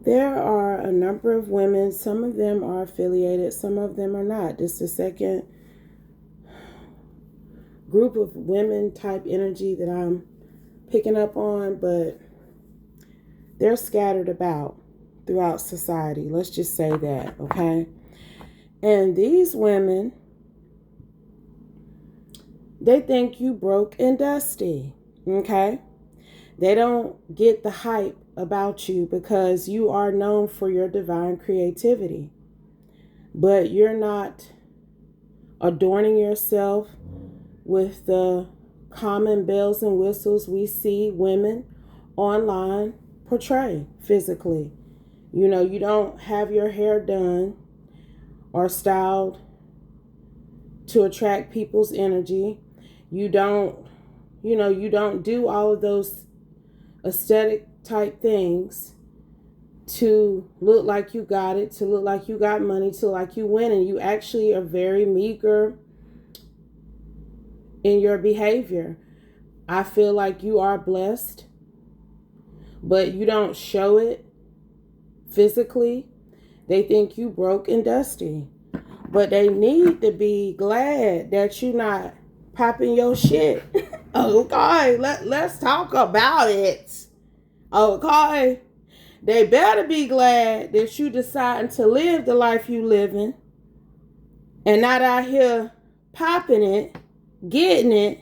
There are a number of women. Some of them are affiliated, some of them are not. This is the second group of women type energy that I'm picking up on, but they're scattered about throughout society. Let's just say that, okay? And these women, they think you broke and dusty, okay? They don't get the hype about you because you are known for your divine creativity. But you're not adorning yourself with the common bells and whistles we see women online portray physically. You don't have your hair done or styled to attract people's energy. You don't, you don't do all of those aesthetic type things to look like you got it, to look like you got money, to look like you win. And you actually are very meager in your behavior. I feel like you are blessed, but you don't show it physically. They think you broke and dusty, but they need to be glad that you're not popping your shit. Okay, let's talk about it. Okay, they better be glad that you deciding to live the life you living and not out here popping it, getting it.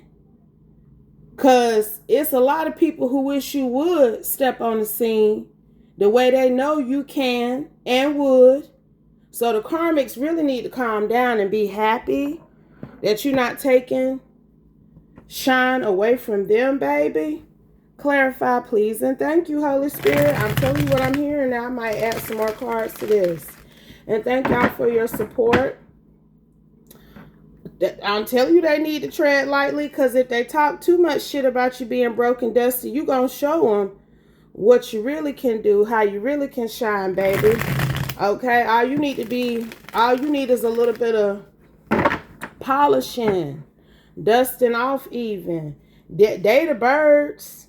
Cause it's a lot of people who wish you would step on the scene the way they know you can and would. So the karmics really need to calm down and be happy that you're not taking shine away from them, baby. Clarify, please. And thank you, Holy Spirit. I'm telling you what I'm hearing now. I might add some more cards to this. And thank y'all for your support. I'm telling you they need to tread lightly, because if they talk too much shit about you being broken dusty, you gonna show them what you really can do, how you really can shine, baby. Okay, all you need is a little bit of polishing, dusting off even. They the birds.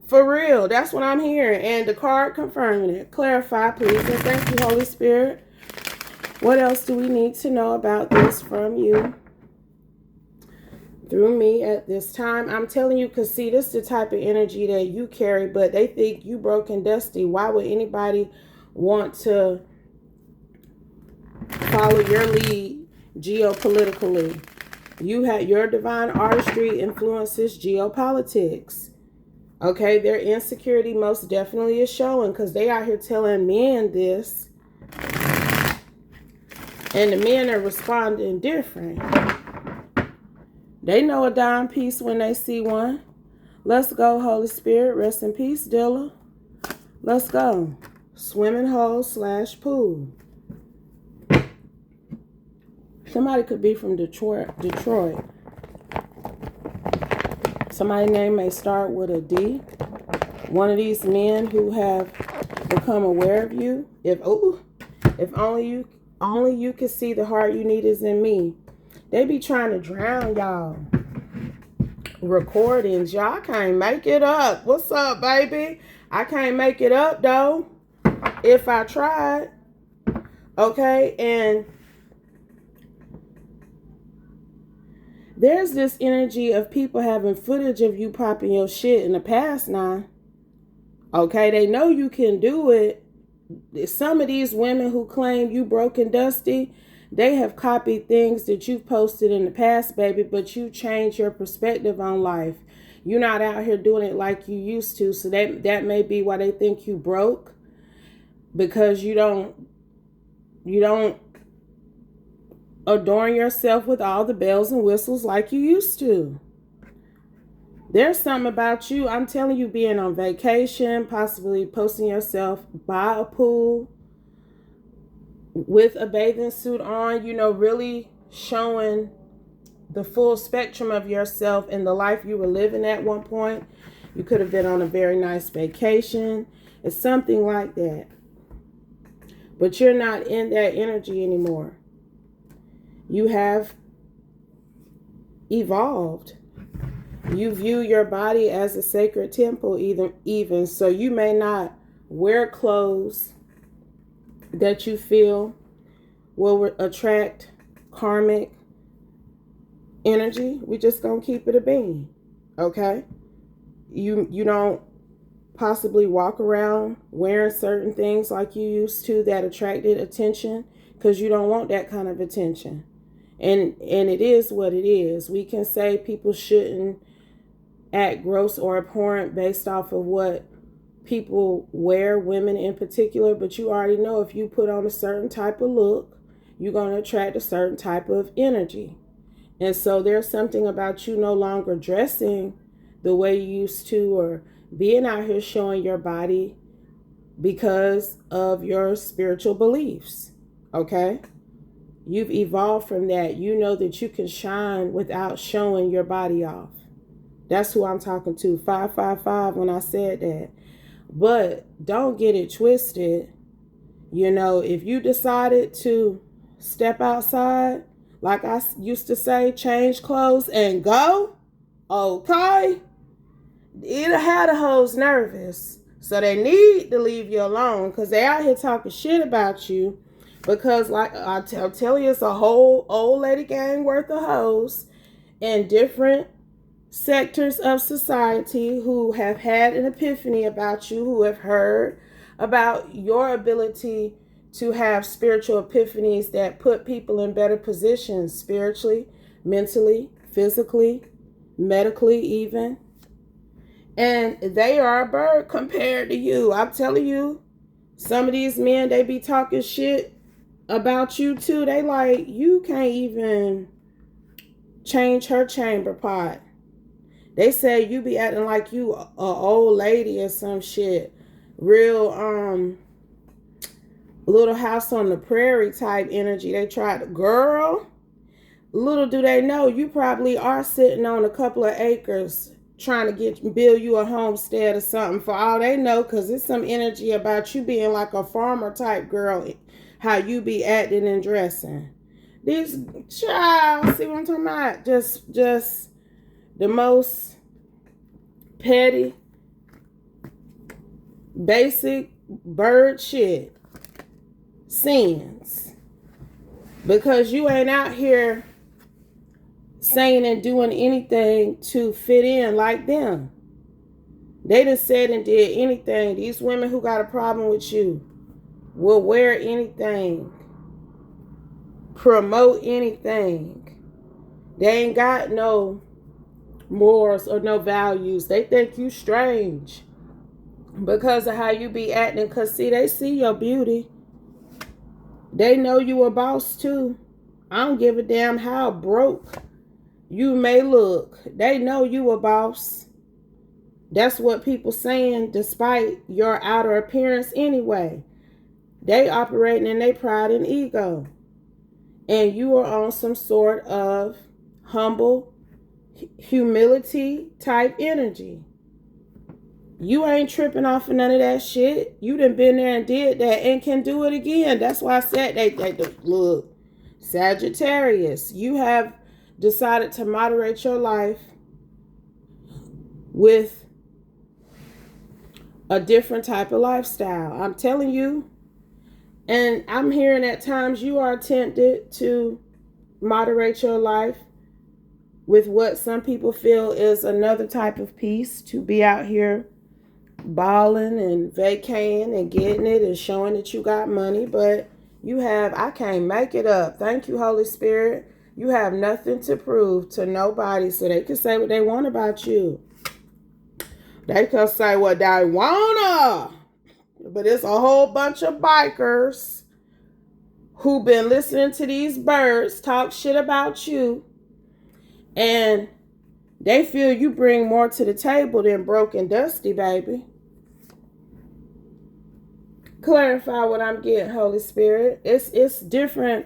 For real, that's what I'm hearing. And the card confirming it. Clarify, please. And thank you, Holy Spirit. What else do we need to know about this from you through me at this time? I'm telling you, because see, this is the type of energy that you carry, but they think you broke and dusty. Why would anybody want to follow your lead geopolitically? You had your divine artistry influences geopolitics. Okay, their insecurity most definitely is showing, because they out here telling men this, and the men are responding different. They know a dime piece when they see one. Let's go, Holy Spirit. Rest in peace, Dilla. Let's go. Swimming hole / pool. Somebody could be from Detroit. Somebody's name may start with a D. One of these men who have become aware of you. If only you could see the heart you need is in me. They be trying to drown y'all. Recordings, y'all can't make it up. What's up, baby? I can't make it up though. If I tried. Okay, and there's this energy of people having footage of you popping your shit in the past now. Okay, they know you can do it. Some of these women who claim you broke and dusty, they have copied things that you've posted in the past, baby, but you changed your perspective on life. You're not out here doing it like you used to. So that may be why they think you broke, because you don't adorn yourself with all the bells and whistles like you used to. There's something about you, I'm telling you, being on vacation, possibly posting yourself by a pool with a bathing suit on, really showing the full spectrum of yourself and the life you were living at one point. You could have been on a very nice vacation. It's something like that. But you're not in that energy anymore. You have evolved. You view your body as a sacred temple even, so you may not wear clothes that you feel will attract karmic energy. We just gonna keep it a bean, okay? You don't possibly walk around wearing certain things like you used to that attracted attention, because you don't want that kind of attention. And it is what it is. We can say people shouldn't act gross or abhorrent based off of what people wear, women in particular, but you already know if you put on a certain type of look, you're going to attract a certain type of energy. And so there's something about you no longer dressing the way you used to, or being out here showing your body because of your spiritual beliefs, okay? You've evolved from that. You know that you can shine without showing your body off. That's who I'm talking to, 555, when I said that. But don't get it twisted. You know, if you decided to step outside, like I used to say, change clothes and go, okay, it'll have the hoes nervous. So they need to leave you alone, because they out here talking shit about you. Because like I tell you, it's a whole old lady gang worth of hoes in different sectors of society who have had an epiphany about you, who have heard about your ability to have spiritual epiphanies that put people in better positions spiritually, mentally, physically, medically even. And they are a bird compared to you. I'm telling you, some of these men, they be talking shit about you too. They like, you can't even change her chamber pot. They say you be acting like you a old lady or some shit. Real Little House on the Prairie type energy. They tried to, girl, little do they know you probably are sitting on a couple of acres trying to build you a homestead or something, for all they know, because it's some energy about you being like a farmer type girl, how you be acting and dressing. This child, see what I'm talking about? Just the most petty, basic bird shit. Sins. Because you ain't out here saying and doing anything to fit in like them. They done said and did anything. These women who got a problem with you will wear anything, promote anything. They ain't got no morals or no values. They think you strange because of how you be acting. Because see, they see your beauty. They know you a boss too. I don't give a damn how broke you may look. They know you a boss. That's what people saying despite your outer appearance anyway. They operating in their pride and ego. And you are on some sort of humble humility type energy. You ain't tripping off of none of that shit. You done been there and did that and can do it again. That's why I said they look, Sagittarius, you have decided to moderate your life with a different type of lifestyle. I'm telling you. And I'm hearing at times you are tempted to moderate your life with what some people feel is another type of peace, to be out here balling and vacating and getting it and showing that you got money. But you have, I can't make it up. Thank you, Holy Spirit. You have nothing to prove to nobody, so they can say what they want about you. They can say what they wanna. But it's a whole bunch of bikers who been listening to these birds talk shit about you, and they feel you bring more to the table than Broke and Dusty, baby. Clarify what I'm getting, Holy Spirit. It's different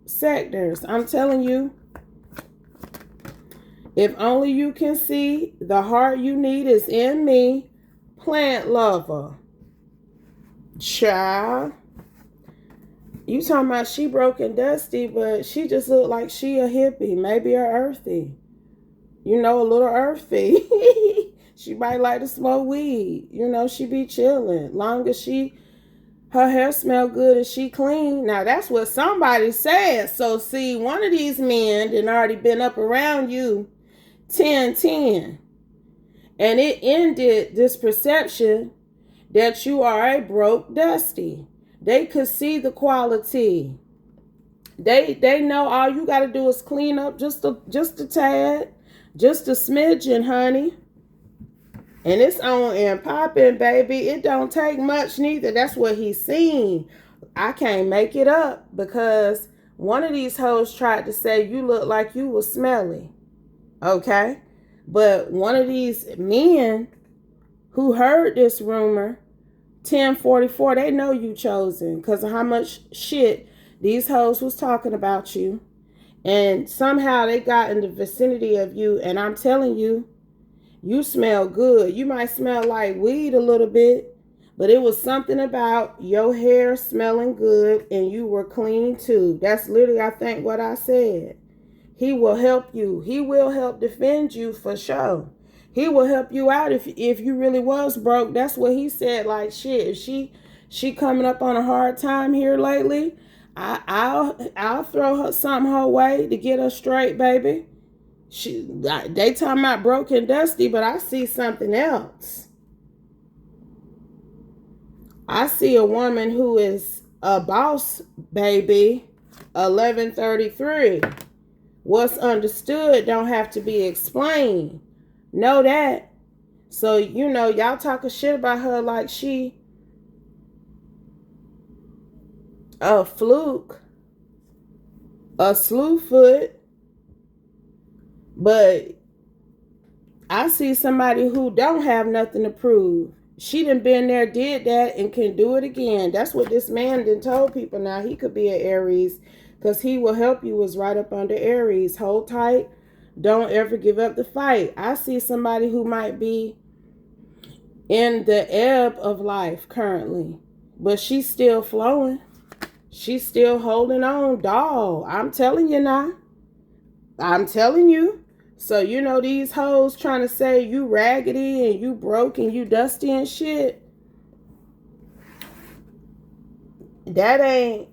sectors. I'm telling you, if only you can see, the heart you need is in me, plant lover. Child. You talking about she Broke and Dusty, but she just look like she a hippie, maybe a earthy. You know, a little earthy. She might like to smoke weed. You know, she be chilling. Long as her hair smell good and she clean. Now, that's what somebody said. So, see, one of these men done already been up around you 10. And it ended this perception that you are a broke dusty. They could see the quality. They know all you got to do is clean up just a tad, just a smidgen, honey. And it's on and popping, baby. It don't take much neither. That's what he's seen. I can't make it up because one of these hoes tried to say you look like you was smelly. Okay? But one of these men who heard this rumor, 1044, they know you chosen because of how much shit these hoes was talking about you. And somehow they got in the vicinity of you. And I'm telling you, you smell good. You might smell like weed a little bit, but it was something about your hair smelling good and you were clean too. That's literally, I think, what I said. He will help you. He will help defend you for sure. He will help you out if you really was broke. That's what he said. Like, shit, if she coming up on a hard time here lately, I'll throw her something her way to get her straight, baby. They talking about broke and dusty, but I see something else. I see a woman who is a boss, baby. 1133. What's understood don't have to be explained. Know that. So, you know, y'all talking shit about her like she a fluke, a slew foot. But I see somebody who don't have nothing to prove. She done been there, did that, and can do it again. That's what this man done told people. Now, he could be an Aries because he will help you is right up under Aries. Hold tight. Don't ever give up the fight. I see somebody who might be in the ebb of life currently, but she's still flowing. She's still holding on, dog. I'm telling you now. I'm telling you. So, you know, these hoes trying to say you raggedy and you broke and you dusty and shit. That ain't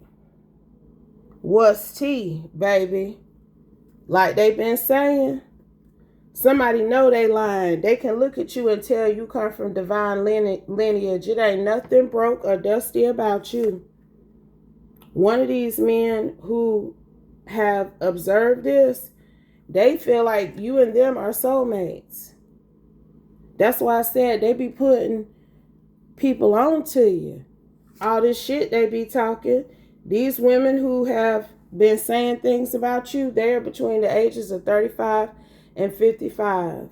what's tea, baby. Like they been saying. Somebody know they lying. They can look at you and tell you come from divine lineage. It ain't nothing broke or dusty about you. One of these men who have observed this, they feel like you and them are soulmates. That's why I said they be putting people on to you. All this shit they be talking. These women who have been saying things about you, they're between the ages of 35 and 55.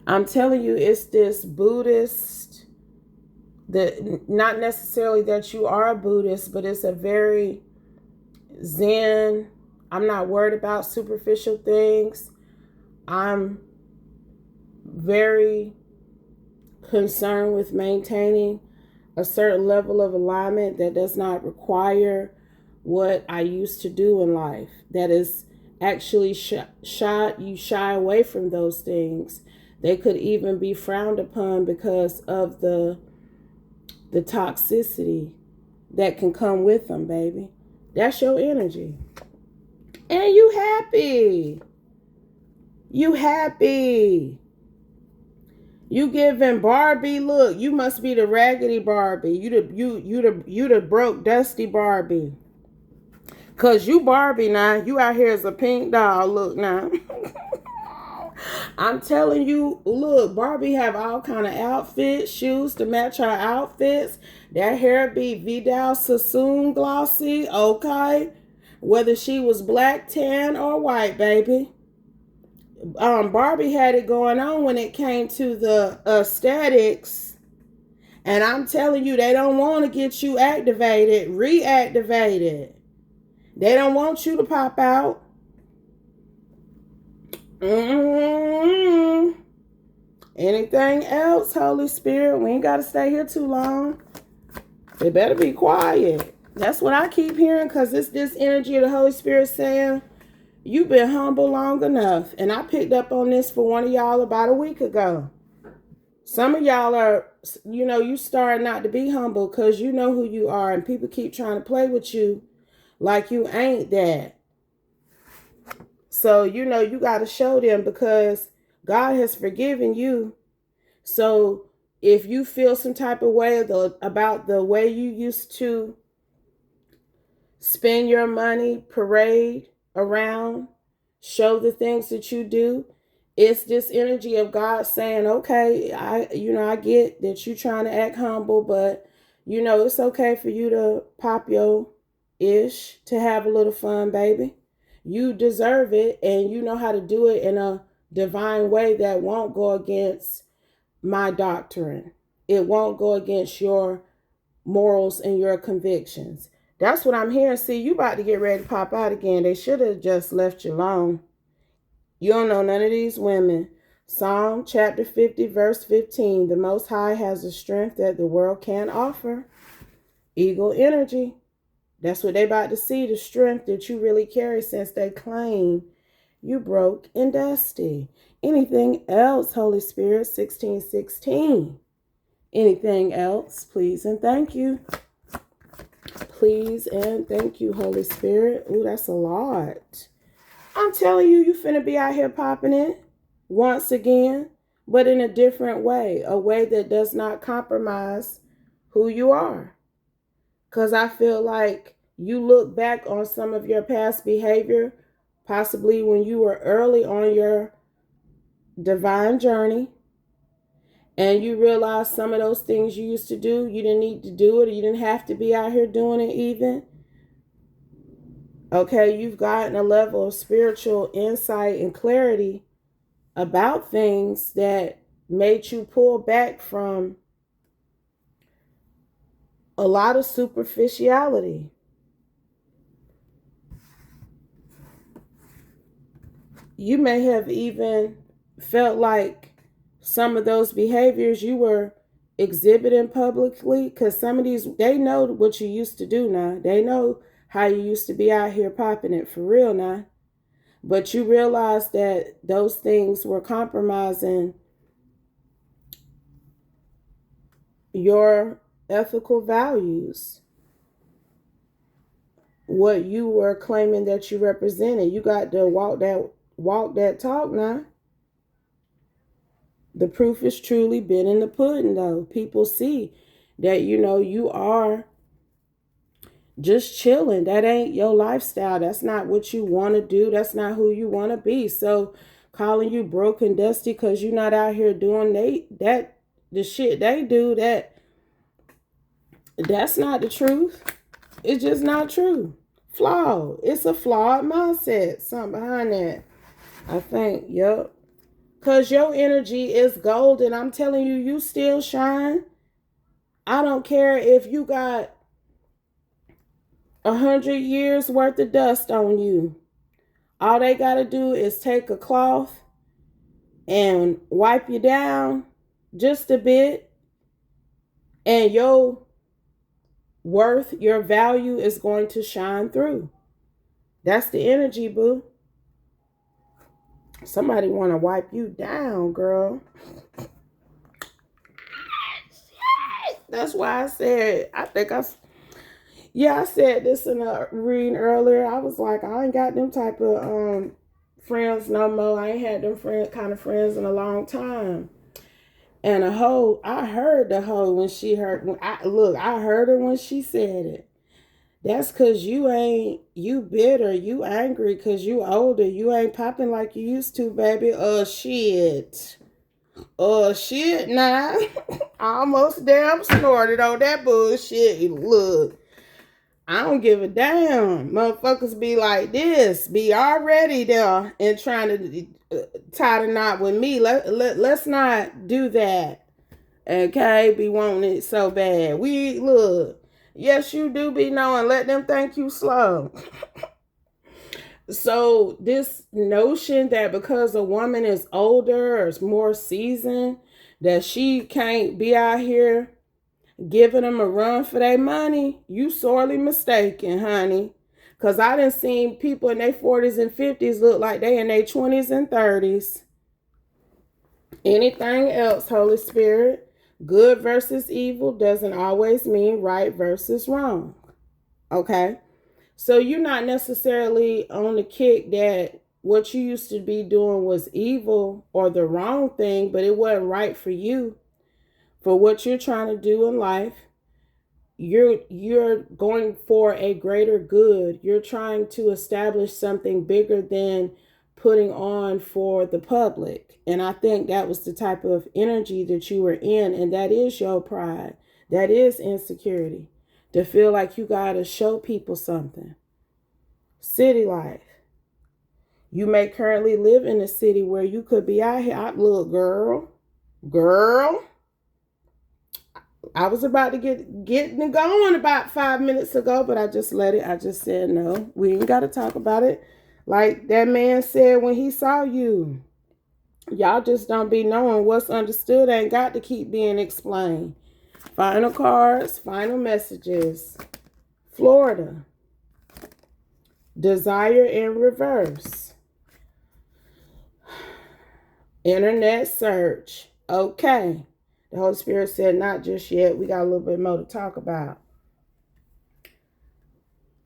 I'm telling you, it's this Buddhist, not necessarily that you are a Buddhist, but it's a very Zen. I'm not worried about superficial things. I'm very concerned with maintaining a certain level of alignment that does not require what I used to do in life. That is actually you shy away from those things. They could even be frowned upon because of the toxicity that can come with them, baby. That's your energy. And you happy. You happy. You giving Barbie, look, you must be the raggedy Barbie. You the broke dusty Barbie. Cause you Barbie now. You out here as a pink doll. Look now. I'm telling you, look, Barbie have all kind of outfits, shoes to match her outfits. That hair be Vidal Sassoon glossy, okay? Whether she was black, tan, or white, baby. Barbie had it going on when it came to the aesthetics. And I'm telling you, they don't want to get you activated, reactivated. They don't want you to pop out. Anything else, Holy Spirit? We ain't got to stay here too long. They better be quiet. That's what I keep hearing, because it's this energy of the Holy Spirit saying, you've been humble long enough. And I picked up on this for one of y'all about a week ago. Some of y'all are, you starting not to be humble because you know who you are, and people keep trying to play with you like you ain't that. So, you got to show them, because God has forgiven you. So if you feel some type of way about the way you used to spend your money, parade around, show the things that you do, it's this energy of God saying, okay, I get that you trying to act humble, but it's okay for you to pop your ish, to have a little fun, baby. You deserve it, and you know how to do it in a divine way that won't go against my doctrine. It won't go against your morals and your convictions. That's what I'm hearing. See, you about to get ready to pop out again. They should have just left you alone. You don't know none of these women. Psalm chapter 50, verse 15. The Most High has a strength that the world can't offer. Eagle energy. That's what they about to see, the strength that you really carry, since they claim you broke and dusty. Anything else, Holy Spirit? 1616. Anything else? Please and thank you. Please and thank you, Holy Spirit. Ooh, that's a lot. I'm telling you, you finna be out here popping it once again, but in a different way. A way that does not compromise who you are. Because I feel like you look back on some of your past behavior, possibly when you were early on your divine journey, and you realize some of those things you used to do, you didn't need to do it, or you didn't have to be out here doing it even. Okay, you've gotten a level of spiritual insight and clarity about things that made you pull back from a lot of superficiality. You may have even felt like some of those behaviors you were exhibiting publicly, because some of these, they know what you used to do now. They know how you used to be out here popping it for real now. But you realize that those things were compromising your ethical values, what you were claiming that you represented. You got to walk that talk now. The proof is truly been in the pudding, though. People see that, you are just chilling. That ain't your lifestyle. That's not what you want to do. That's not who you want to be. So calling you broken dusty because you're not out here doing the shit they do, that's not the truth. It's just not true. Flawed. It's a flawed mindset. Something behind that. I think, yep. Because your energy is golden. I'm telling you, you still shine. I don't care if you got 100 years worth of dust on you. All they got to do is take a cloth and wipe you down just a bit, and your worth, your value is going to shine through. That's the energy, boo. Somebody want to wipe you down, girl. That's why I said, I said this in a reading earlier. I was like, I ain't got them type of friends no more. I ain't had them kind of friends in a long time. And I heard the hoe when she heard, I heard her when she said it. That's because you bitter, you angry because you older. You ain't popping like you used to, baby. Shit. Shit, nah. I almost damn snorted on that bullshit. Look, I don't give a damn. Motherfuckers be like this. Be already there and trying to tie the knot with me. Let's not do that. Okay? Be wanting it so bad. Look. Yes, you do be knowing. Let them think you slow. So this notion that because a woman is older or is more seasoned, that she can't be out here giving them a run for their money, you sorely mistaken, honey. Because I done seen people in their 40s and 50s look like they in their 20s and 30s. Anything else, Holy Spirit? Good versus evil doesn't always mean right versus wrong. Okay? So you're not necessarily on the kick that what you used to be doing was evil or the wrong thing, but it wasn't right for you. For what you're trying to do in life, you're going for a greater good. You're trying to establish something bigger than putting on for the public. And I think that was the type of energy that you were in, and that is your pride. That is insecurity. To feel like you got to show people something. City life. You may currently live in a city where you could be out here. Look, girl, I was about to getting going about 5 minutes ago, but I just let it. I just said, no, we ain't got to talk about it. Like that man said when he saw you. Y'all just don't be knowing what's understood ain't got to keep being explained. Final cards, final messages. Florida. Desire in reverse. Internet search. Okay. The Holy Spirit said, not just yet. We got a little bit more to talk about.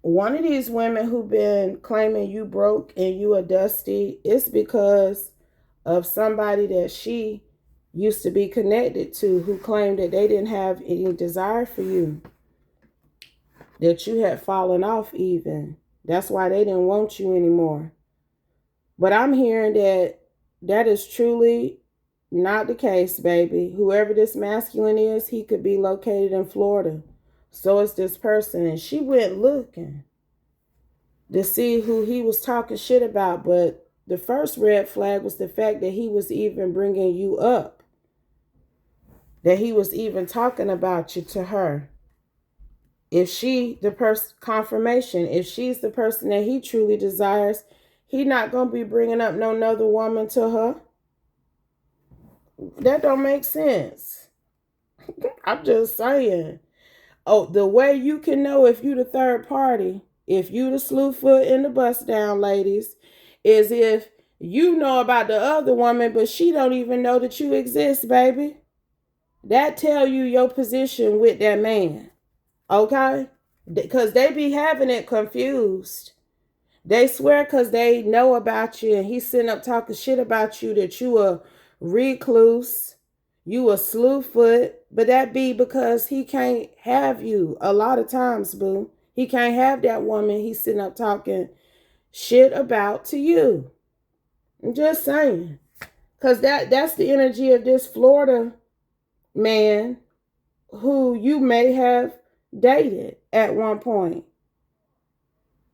One of these women who've been claiming you broke and you are dusty, it's because of somebody that she used to be connected to who claimed that they didn't have any desire for you. That you had fallen off even. That's why they didn't want you anymore. But I'm hearing that is truly not the case, baby. Whoever this masculine is, he could be located in Florida. So is this person. And she went looking to see who he was talking shit about. But the first red flag was the fact that he was even bringing you up. That he was even talking about you to her. If she, the person, confirmation, if she's the person that he truly desires, he not going to be bringing up no other woman to her. That don't make sense. I'm just saying. Oh, the way you can know if you the third party, if you the slewfoot in the bust down, ladies, is if you know about the other woman, but she don't even know that you exist, baby. That tell you your position with that man. Okay? Because they be having it confused. They swear because they know about you and he's sitting up talking shit about you that you a recluse, you a slewfoot, but that be because he can't have you a lot of times, boo. He can't have that woman he's sitting up talking shit about to you. I'm just saying. Because that's the energy of this Florida man who you may have dated at one point.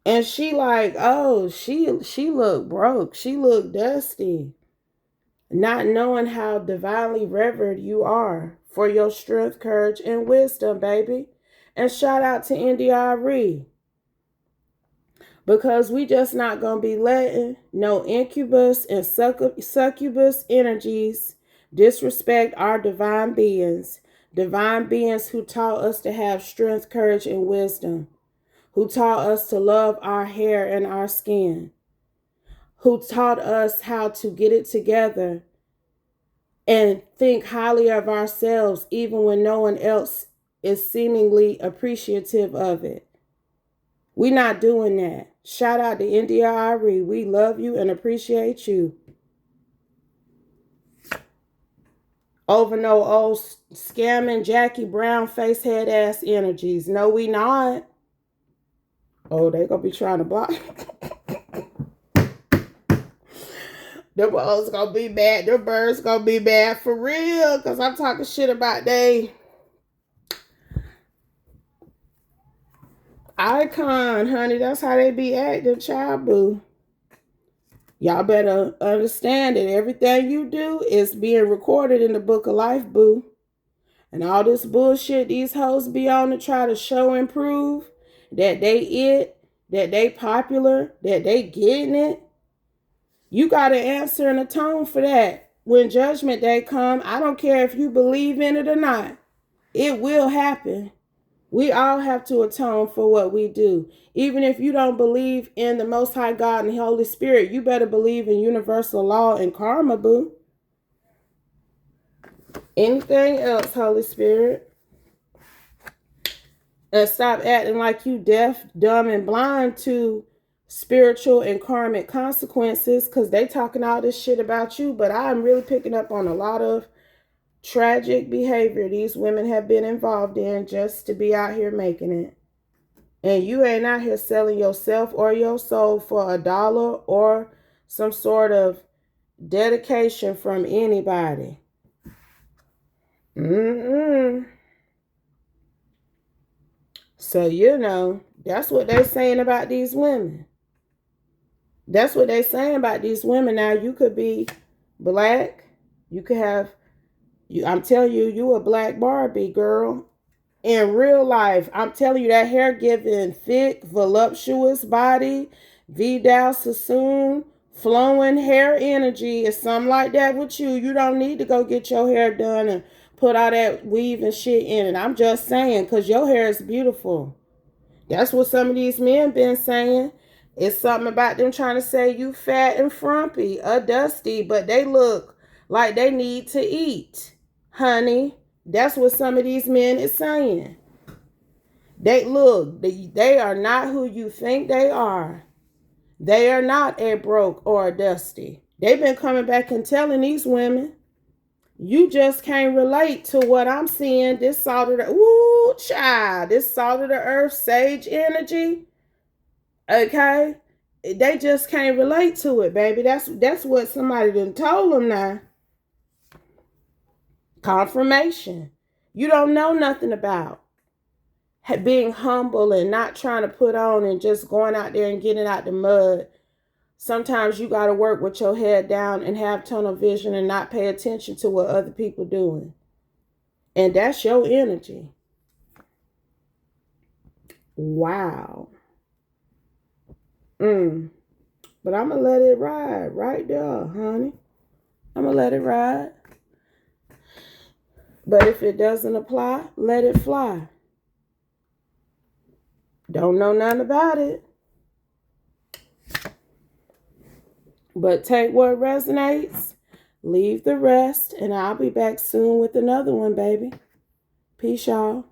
And she like, oh, she looked broke. She looked dusty. Not knowing how divinely revered you are for your strength, courage, and wisdom, baby. And shout out to NDRE. Because we just not going to be letting no incubus and succubus energies disrespect our divine beings. Divine beings who taught us to have strength, courage, and wisdom. Who taught us to love our hair and our skin. Who taught us how to get it together and think highly of ourselves even when no one else is seemingly appreciative of it. We're not doing that. Shout out to NDRE. We love you and appreciate you. Over no old scamming Jackie Brown face head ass energies. No, we not. Oh, they gonna be trying to block. The birds gonna be mad. The birds gonna be mad for real. Because I'm talking shit about they icon, honey. That's how they be acting, child boo. Y'all better understand that everything you do is being recorded in the book of life, boo. And all this bullshit these hoes be on to try to show and prove that they it, that they popular, that they getting it. You got to answer and atone for that. When judgment day come, I don't care if you believe in it or not. It will happen. We all have to atone for what we do. Even if you don't believe in the Most High God and the Holy Spirit, you better believe in universal law and karma, boo. Anything else, Holy Spirit? And stop acting like you deaf, dumb, and blind to spiritual and karmic consequences, because they talking all this shit about you. But I'm really picking up on a lot of tragic behavior these women have been involved in just to be out here making it. And you ain't out here selling yourself or your soul for $1 or some sort of dedication from anybody. So, that's what they're saying about these women. That's what they're saying about these women. Now, you could be black. You could have, I'm telling you, you a black Barbie, girl. In real life, I'm telling you, that hair giving thick, voluptuous body, Vidal Sassoon, flowing hair energy is something like that with you. You don't need to go get your hair done and put all that weave and shit in it. I'm just saying, because your hair is beautiful. That's what some of these men been saying. It's something about them trying to say you fat and frumpy or dusty, but they look like they need to eat, honey. That's what some of these men is saying. They are not who you think they are. They are not a broke or a dusty. They've been coming back and telling these women, you just can't relate to what I'm seeing. This salt of this salt of the earth, sage energy. Okay? They just can't relate to it, baby. That's what somebody done told them now. Confirmation. You don't know nothing about being humble and not trying to put on and just going out there and getting out the mud. Sometimes you got to work with your head down and have tunnel vision and not pay attention to what other people doing. And that's your energy. Wow. But I'm going to let it ride right there, honey. I'm going to let it ride. But if it doesn't apply, let it fly. Don't know nothing about it. But take what resonates, leave the rest, and I'll be back soon with another one, baby. Peace, y'all.